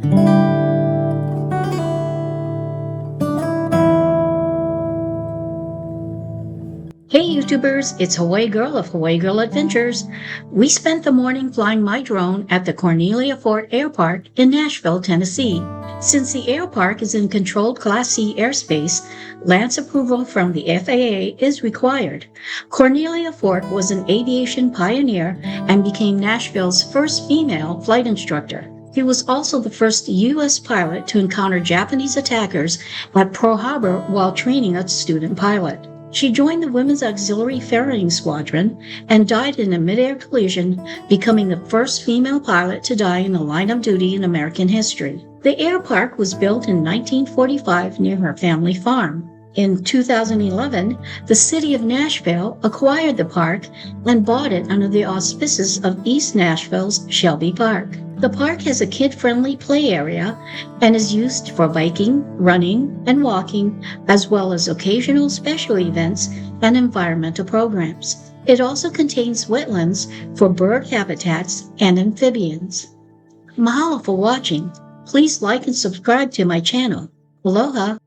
Hey YouTubers, it's Hawaii Girl of Hawaii Girl Adventures. We spent the morning flying my drone at the Cornelia Fort Airpark in Nashville, Tennessee. Since the Airpark is in controlled Class C airspace, LAANC approval from the FAA is required. Cornelia Fort was an aviation pioneer and became Nashville's first female flight instructor. He was also the first U.S. pilot to encounter Japanese attackers at Pearl Harbor while training a student pilot. She joined the Women's Auxiliary Ferrying Squadron and died in a mid-air collision, becoming the first female pilot to die in the line of duty in American history. The Airpark was built in 1945 near her family farm. In 2011, the city of Nashville acquired the park and bought it under the auspices of East Nashville's Shelby Park. The park has a kid-friendly play area and is used for biking, running, and walking, as well as occasional special events and environmental programs. It also contains wetlands for bird habitats and amphibians. Mahalo for watching. Please like and subscribe to my channel. Aloha!